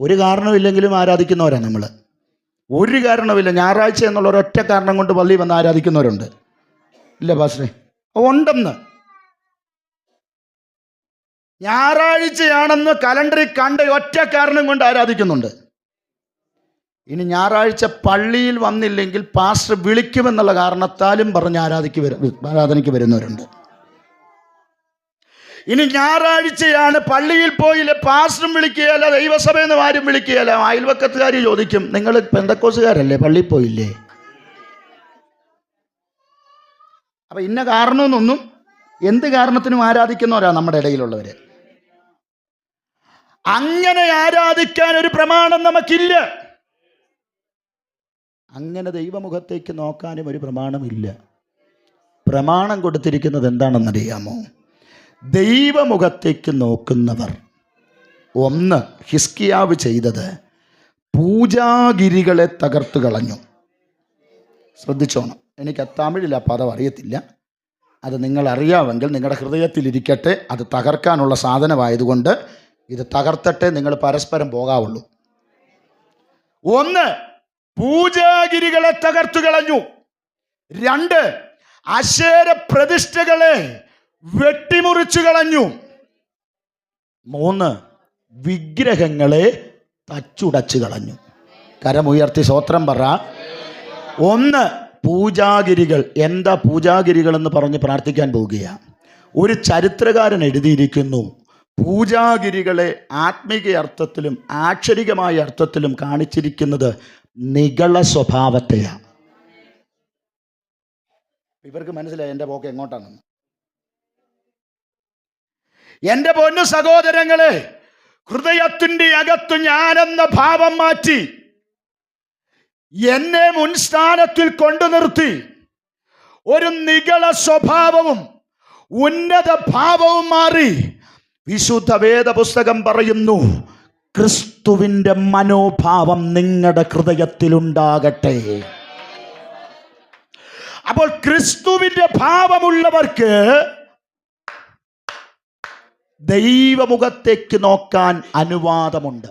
ഒരു കാരണമില്ലെങ്കിലും ആരാധിക്കുന്നവരാണ് നമ്മൾ. ഒരു കാരണമില്ല, ഞായറാഴ്ച എന്നുള്ള ഒരൊറ്റ കാരണം കൊണ്ട് പള്ളി വന്ന് ആരാധിക്കുന്നവരുണ്ട്. ഇല്ല പാസ്റ്ററെ? ഉണ്ടെന്ന്. ഞായറാഴ്ചയാണെന്ന് കലണ്ടറിൽ കണ്ട ഒറ്റ കാരണം കൊണ്ട് ആരാധിക്കുന്നുണ്ട്. ഇനി ഞായറാഴ്ച പള്ളിയിൽ വന്നില്ലെങ്കിൽ പാസ്റ്റർ വിളിക്കുമെന്നുള്ള കാരണത്താലും പറഞ്ഞ് ആരാധനയ്ക്ക് വരുന്നവരുണ്ട്. ഇനി ഞായറാഴ്ചയാണ്, പള്ളിയിൽ പോയില്ല, പാസ്റ്ററും വിളിക്കുകയല്ല, ദൈവസഭയെന്ന് ആരും വിളിക്കുകയല്ല. അയൽവക്കത്തുകാർ ചോദിക്കും, നിങ്ങൾ പെന്തക്കോസുകാരല്ലേ, പള്ളിയിൽ പോയില്ലേ? അപ്പം ഇന്ന കാരണമെന്നൊന്നും, എന്ത് കാരണത്തിനും ആരാധിക്കുന്നവരാണ് നമ്മുടെ ഇടയിലുള്ളവർ. അങ്ങനെ ആരാധിക്കാൻ ഒരു പ്രമാണം നമുക്കില്ല. അങ്ങനെ ദൈവമുഖത്തേക്ക് നോക്കാനും ഒരു പ്രമാണമില്ല. പ്രമാണം കൊടുത്തിരിക്കുന്നത് എന്താണെന്നറിയാമോ? ദൈവമുഖത്തേക്ക് നോക്കുന്നവർ, ഒന്ന്, ഹിസ്കിയാവ് ചെയ്തത് പൂജാഗിരികളെ തകർത്ത് കളഞ്ഞു. ശ്രദ്ധിച്ചോണം, എനിക്ക് തമിഴിൽ ആ പദം അറിയത്തില്ല, അത് നിങ്ങൾ അറിയാമെങ്കിൽ നിങ്ങളുടെ ഹൃദയത്തിലിരിക്കട്ടെ. അത് തകർക്കാനുള്ള സാധനമായതുകൊണ്ട് ഇത് തകർത്തട്ടെ നിങ്ങൾ പരസ്പരം പോകാവുള്ളൂ. ഒന്ന്, പൂജാഗിരികളെ തകർത്തു കളഞ്ഞു. രണ്ട്, അശേര പ്രതിഷ്ഠകളെ വെട്ടിമുറിച്ചു കളഞ്ഞു. മൂന്ന്, വിഗ്രഹങ്ങളെ തച്ചുടച്ചു കളഞ്ഞു. കരമുയർത്തി സ്വോത്രം പറ. ഒന്ന്, പൂജാഗിരികൾ. എന്താ പൂജാഗിരികൾ എന്ന് പറഞ്ഞ് പ്രാർത്ഥിക്കാൻ പോവുകയാണ്. ഒരു ചരിത്രകാരൻ എഴുതിയിരിക്കുന്നു, പൂജാഗിരികളെ ആത്മീക അർത്ഥത്തിലും ആക്ഷരികമായ അർത്ഥത്തിലും കാണിച്ചിരിക്കുന്നത് നിഗള സ്വഭാവത്തെയാണ്. ഇവർക്ക് മനസ്സിലായി എൻ്റെ പോക്ക് എങ്ങോട്ടാണെന്ന്. എൻ്റെ പൊന്നു സഹോദരങ്ങളെ, ഹൃദയത്തിൻ്റെ അകത്ത് ഞാനെന്ന ഭാവം മാറ്റി എന്നെ മുൻസ്ഥാനത്തിൽ കൊണ്ടു നിർത്തി ഒരു നിഗള സ്വഭാവവും ഉന്നത ഭാവവും മാറി. വിശുദ്ധ വേദ പുസ്തകം പറയുന്നു, ക്രിസ്തുവിൻ്റെ മനോഭാവം നിങ്ങളുടെ ഹൃദയത്തിലുണ്ടാകട്ടെ. അപ്പോൾ ക്രിസ്തുവിൻ്റെ ഭാവമുള്ളവർക്ക് ദൈവമുഖത്തേക്ക് നോക്കാൻ അനുവാദമുണ്ട്.